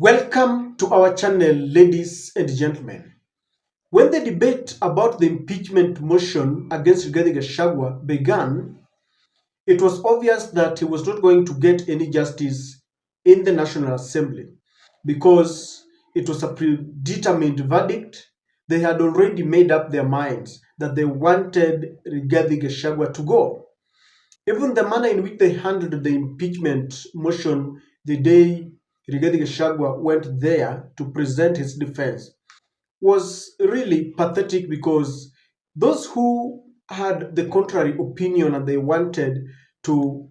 Welcome to our channel, ladies and gentlemen. When the debate about the impeachment motion against Rigathi Gachagua began, it was obvious that he was not going to get any justice in the National Assembly because it was a predetermined verdict. They had already made up their minds that they wanted Rigathi Gachagua to go. Even the manner in which they handled the impeachment motion the day Rigathi Gachagua went there to present his defense was really pathetic because those who had the contrary opinion and they wanted to,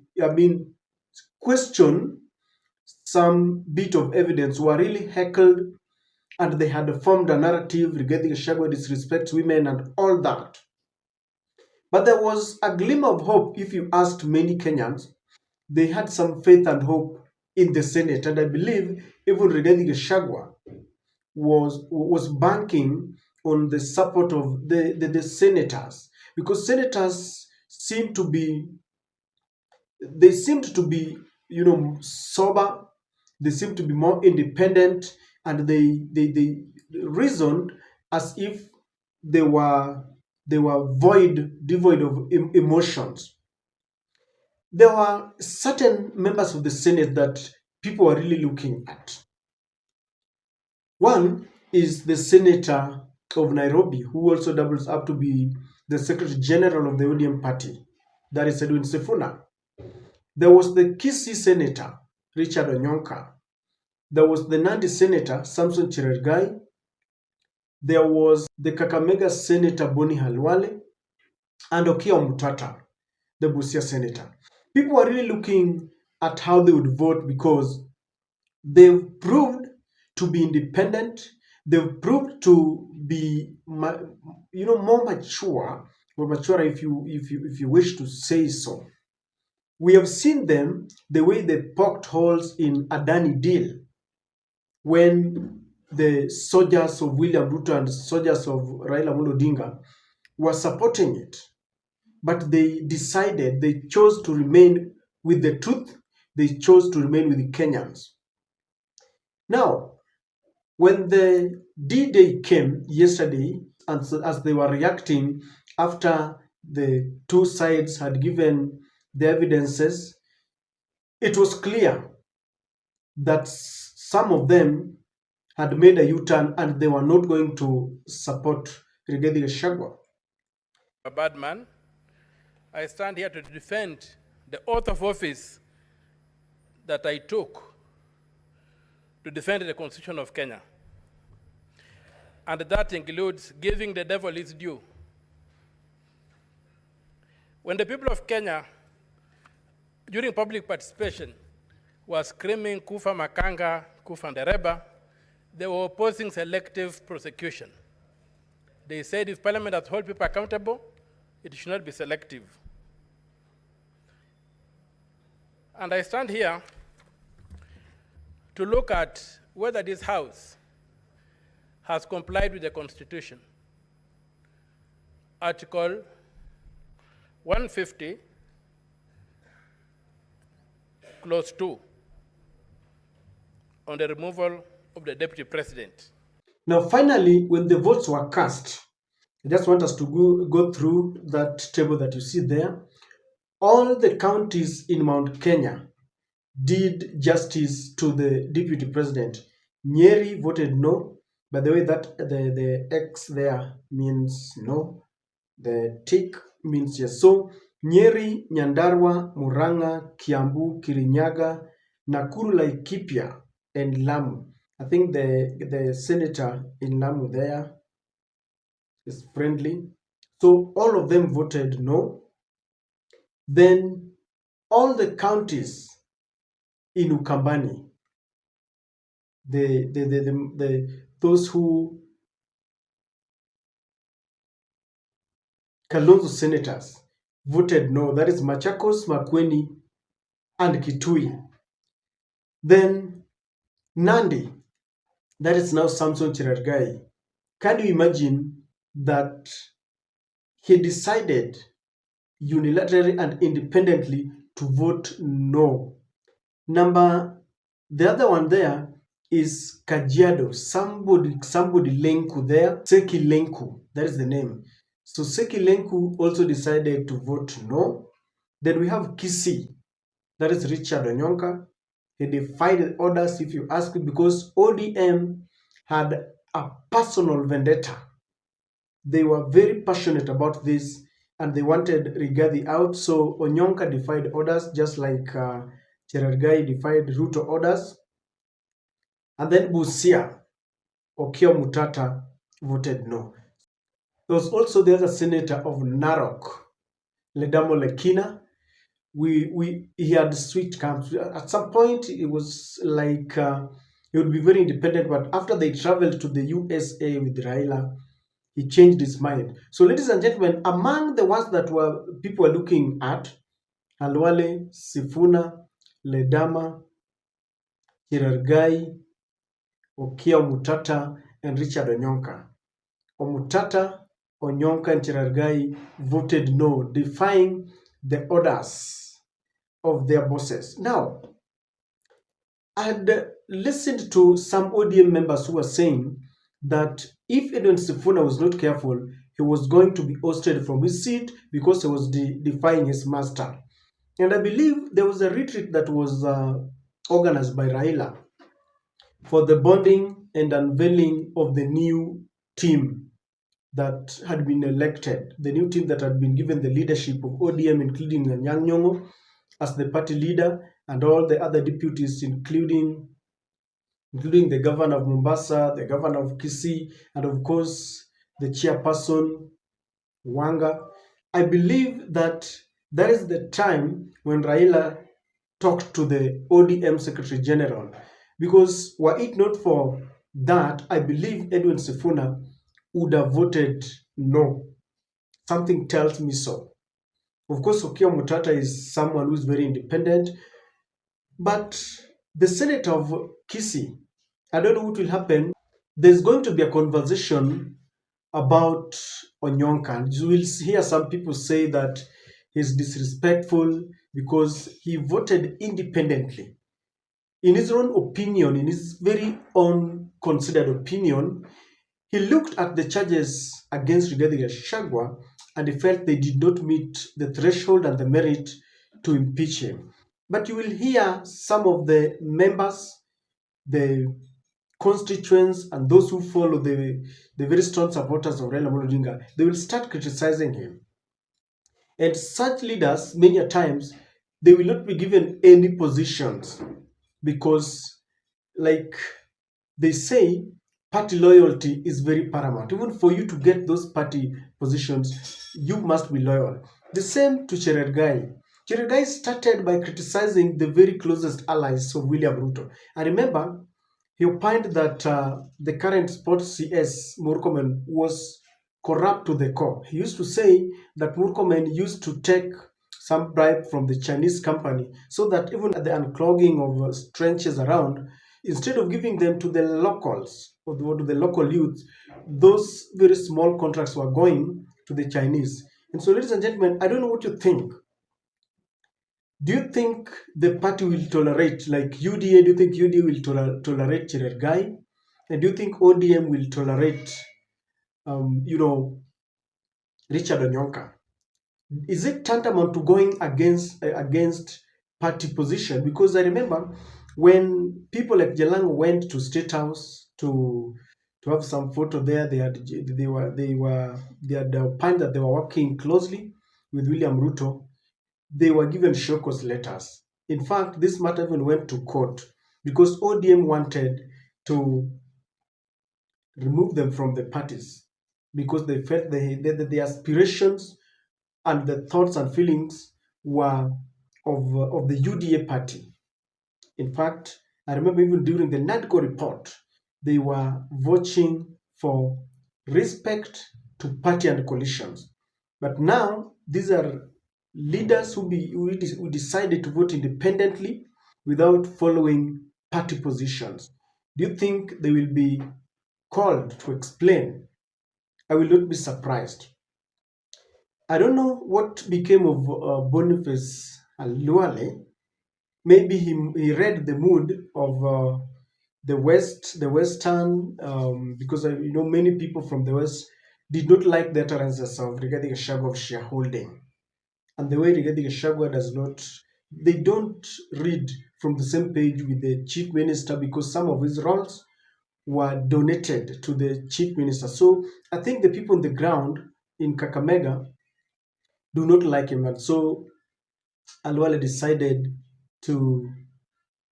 question some bit of evidence were really heckled, and they had formed a narrative regarding Gachagua disrespects women and all that. But there was a glimmer of hope if you asked many Kenyans. They had some faith and hope in the Senate, and I believe even Rigathi Gachagua was banking on the support of the senators, because senators seemed to be sober. They seemed to be more independent, and they reasoned as if they were devoid of emotions. There were certain members of the Senate that people were really looking at. One is the senator of Nairobi, who also doubles up to be the Secretary General of the ODM party, that is Edwin Sifuna. There was the Kisii senator, Richard Onyonka. There was the Nandi senator, Samson Cherargei. There was the Kakamega senator, Boni Halwale, and Okiya Omutata, the Busia senator. People were really looking at how they would vote because they've proved to be independent. They've proved to be, more mature, or mature if you wish to say so. We have seen them the way they poked holes in Adani deal when the soldiers of William Ruto and soldiers of Raila Amolo Odinga were supporting it. But they chose to remain with the truth. They chose to remain with the Kenyans. Now, when the D-Day came yesterday, and as they were reacting after the two sides had given the evidences, it was clear that some of them had made a U-turn and they were not going to support Rigathi Gachagua. A bad man. I stand here to defend the oath of office that I took to defend the Constitution of Kenya. And that includes giving the devil his due. When the people of Kenya, during public participation, were screaming Kufa Makanga, Kufa Ndereba, they were opposing selective prosecution. They said if Parliament has held people accountable, it should not be selective. And I stand here to look at whether this House has complied with the Constitution. Article 150, Clause 2, on the removal of the Deputy President. Now, finally, when the votes were cast, I just want us to go through that table that you see there. All the counties in Mount Kenya did justice to the Deputy President. Nyeri voted no. By the way, that the X there means no. The tick means yes. So, Nyeri, Nyandarua, Murang'a, Kiambu, Kirinyaga, Nakuru, Laikipia, and Lamu. I think the senator in Lamu there is friendly. So all of them voted no. Then all the counties in Ukambani, those who Kalonzo senators voted no. That is Machakos, Makueni, and Kitui. Then Nandi, that is now Samson Cherargei. Can you imagine that he decided unilaterally and independently to vote no? The other one there is Kajiado. Somebody Lenku there. Seki Lenku, that is the name. So Seki Lenku also decided to vote no. Then we have Kisii, that is Richard Onyonka. He defied orders, if you ask, because ODM had a personal vendetta. They were very passionate about this and they wanted Rigathi out. So Onyonka defied orders, just like Cherargei defied Ruto orders. And then Busia, Okiya Mutata voted no. There was also the other senator of Narok, Ledamo Lekina. He had switched camps. At some point, it was like he would be very independent, but after they traveled to the USA with Raila, he changed his mind. So, ladies and gentlemen, among the ones that people were looking at, Halwale, Sifuna, Ledama, Cherargei, Okiya Mutata, and Richard Onyonka. Omutata, Onyonka, and Cherargei voted no, defying the orders of their bosses. Now, I had listened to some ODM members who were saying that if Edwin Sifuna was not careful, he was going to be ousted from his seat because he was defying his master. And I believe there was a retreat that was organized by Raila for the bonding and unveiling of the new team that had been elected, the new team that had been given the leadership of ODM, including Nyang' Nyong'o as the party leader and all the other deputies, including the governor of Mombasa, the governor of Kisii, and of course the chairperson, Wanga. I believe that that is the time when Raila talked to the ODM Secretary General, because were it not for that, I believe Edwin Sifuna would have voted no. Something tells me so. Of course, Okiya Mutata is someone who is very independent, but the senator of Kisii, I don't know what will happen. There's going to be a conversation about Onyonka. You will hear some people say that he's disrespectful because he voted independently. In his own opinion, in his very own considered opinion, he looked at the charges against Rigathi Gachagua and he felt they did not meet the threshold and the merit to impeach him. But you will hear some of the members, the constituents, and those who follow the very strong supporters of Raila Amolo Odinga, they will start criticizing him. And such leaders, many a times, they will not be given any positions because, like they say, party loyalty is very paramount. Even for you to get those party positions, you must be loyal. The same to Cherargei. Cherargei started by criticizing the very closest allies of William Ruto. I remember he opined that the current sports CS, Murkomen, was corrupt to the core. He used to say that Murkomen used to take some bribe from the Chinese company so that even at the unclogging of trenches around, instead of giving them to the locals or to the local youth, those very small contracts were going to the Chinese. And so, ladies and gentlemen, I don't know what you think. Do you think the party will tolerate, like UDA, do you think UDA will tolerate Cherargei? And do you think ODM will tolerate, Richard Onyonka? Is it tantamount to going against party position? Because I remember when people like Jalango went to State House to have some photo there, they had opined that they were working closely with William Ruto. They were given show cause letters. In fact, this matter even went to court because ODM wanted to remove them from the parties because they felt that the aspirations and the thoughts and feelings were of the UDA party. In fact, I remember even during the NADCO report, they were vouching for respect to party and coalitions. But now, these are leaders who decided to vote independently without following party positions. Do you think they will be called to explain? I will not be surprised. I don't know what became of Boniface Aluale. Maybe he read the mood of the Western, because many people from the West did not like the utterances of Rigathi Gachagua of shareholding, and the way Rigathi Gachagua does not, they don't read from the same page with the chief minister because some of his roles were donated to the chief minister. So I think the people on the ground in Kakamega do not like him, and so Alwale decided to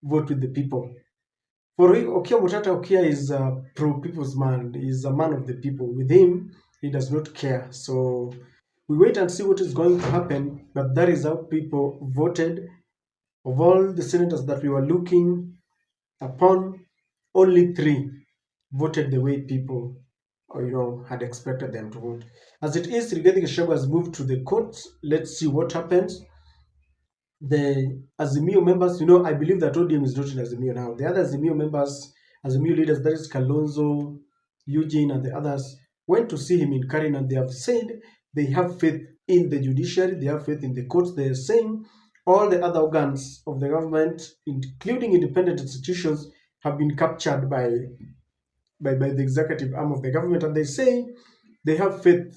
vote with the people. For Okia Mutata, Okia is a pro-people's man. He's a man of the people. With him, he does not care. So we wait and see what is going to happen. But that is how people voted. Of all the senators that we were looking upon, only 3 voted the way people, had expected them to vote. As it is, Rigathi Gachagua has moved to the courts. Let's see what happens. The Azimio members, I believe that ODM is not in Azimio now. The other Azimio members, Azimio leaders, that is Kalonzo, Eugene, and the others, went to see him in Karen, and they have said they have faith in the judiciary, they have faith in the courts. They are saying all the other organs of the government, including independent institutions, have been captured by the executive arm of the government, and they say they have faith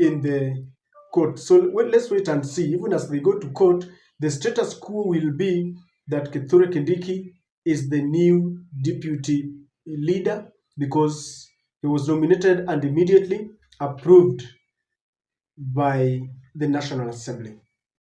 in the court. So let's wait and see. Even as they go to court, the status quo will be that Kithure Kindiki is the new deputy leader because he was nominated and immediately approved by the National Assembly.